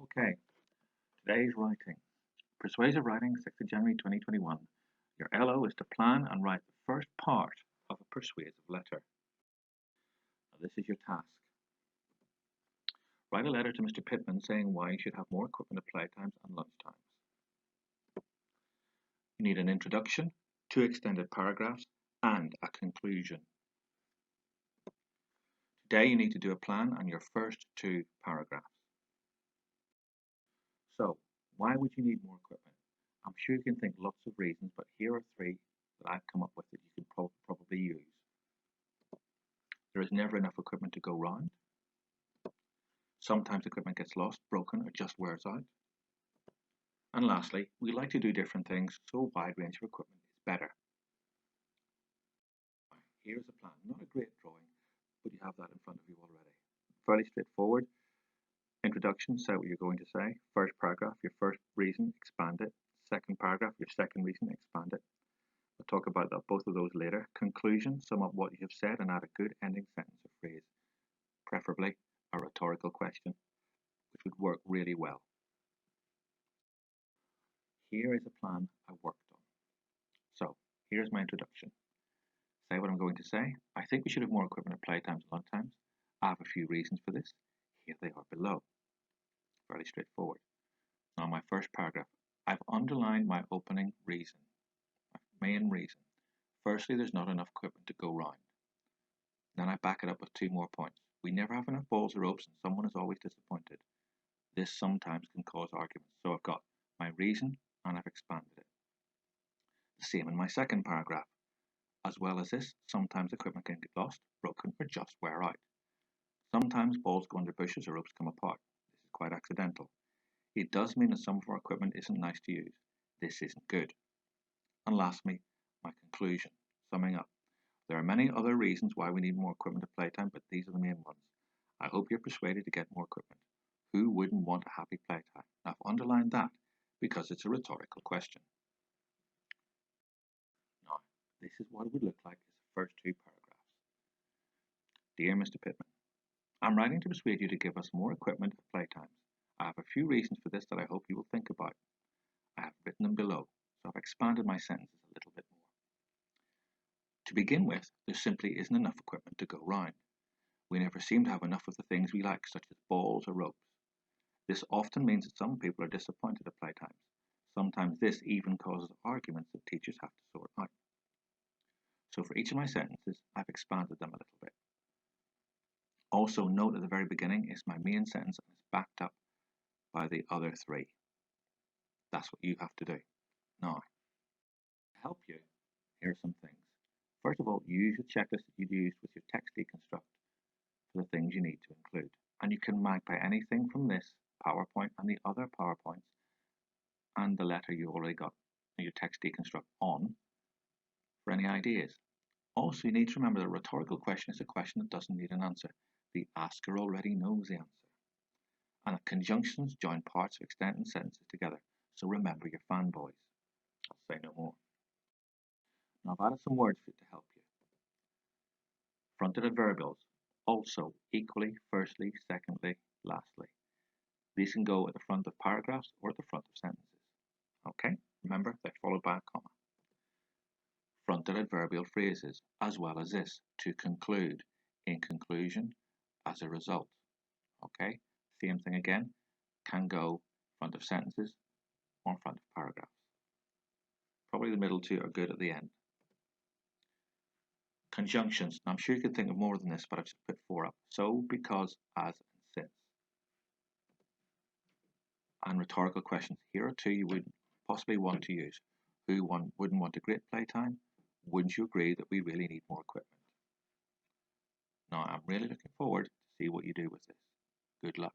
Okay, today's writing. Persuasive Writing, 6th of January 2021. Your LO is to plan and write the first part of a persuasive letter. Now, this is your task. Write a letter to Mr. Pittman saying why you should have more equipment at playtimes and lunchtimes. You need an introduction, 2 extended paragraphs, and a conclusion. Today you need to do a plan and your first 2 paragraphs. So, why would you need more equipment? I'm sure you can think lots of reasons, but here are 3 that I've come up with that you can probably use. There is never enough equipment to go round. Sometimes equipment gets lost, broken, or just wears out. And lastly, we like to do different things, so a wide range of equipment is better. Here's a plan. Not a great drawing, but you have that in front of you already. Fairly straightforward. Introduction, say what you're going to say. First paragraph, your first reason, expand it. Second paragraph, your second reason, expand it. We'll talk about both of those later. Conclusion, sum up what you have said and add a good ending sentence or phrase, preferably a rhetorical question, which would work really well. Here is a plan I worked on. So, here's my introduction. Say what I'm going to say. I think we should have more equipment at playtimes and lunchtimes. I have a few reasons for this. Here they are below. Fairly straightforward. Now my first paragraph. I've underlined my opening reason, my main reason. Firstly, there's not enough equipment to go round. Then I back it up with 2 more points. We never have enough balls or ropes and someone is always disappointed. This sometimes can cause arguments. So I've got my reason and I've expanded it. The same in my second paragraph. As well as this, sometimes equipment can get lost, broken, or just wear out. Sometimes balls go under bushes or ropes come apart. This is quite accidental. It does mean that some of our equipment isn't nice to use. This isn't good. And lastly, my conclusion. Summing up. There are many other reasons why we need more equipment at playtime, but these are the main ones. I hope you're persuaded to get more equipment. Who wouldn't want a happy playtime? Now, I've underlined that because it's a rhetorical question. Now, this is what it would look like as the first 2 paragraphs. Dear Mr. Pittman, I'm writing to persuade you to give us more equipment at playtimes. I have a few reasons for this that I hope you will think about. I have written them below, so I've expanded my sentences a little bit more. To begin with, there simply isn't enough equipment to go round. We never seem to have enough of the things we like, such as balls or ropes. This often means that some people are disappointed at playtimes. Sometimes this even causes arguments that teachers have to sort out. So for each of my sentences, I've expanded them a little bit. Also note at the very beginning is my main sentence and it's backed up by the other 3. That's what you have to do. Now, to help you, here are some things. First of all, use the checklist that you'd used with your text deconstruct for the things you need to include. And you can magpie anything from this PowerPoint and the other PowerPoints and the letter you already got your text deconstruct on for any ideas. Also, you need to remember that a rhetorical question is a question that doesn't need an answer. The asker already knows the answer. And that conjunctions join parts of extended sentences together. So remember your fanboys. I'll say no more. Now I've added some words for it to help you. Fronted adverbials. Also, equally, firstly, secondly, lastly. These can go at the front of paragraphs or at the front of sentences. Okay? Remember, they're followed by a comma. Fronted adverbial phrases, as well as this, to conclude, in conclusion, as a result. Okay? Same thing again, can go front of sentences or front of paragraphs. Probably the middle 2 are good at the end. Conjunctions. Now, I'm sure you could think of more than this, but I've just put 4 up. So, because, as, and since. And rhetorical questions. Here are 2 you would possibly want to use. Who wouldn't want a great playtime? Wouldn't you agree that we really need more equipment? Now, I'm really looking forward to see what you do with this. Good luck.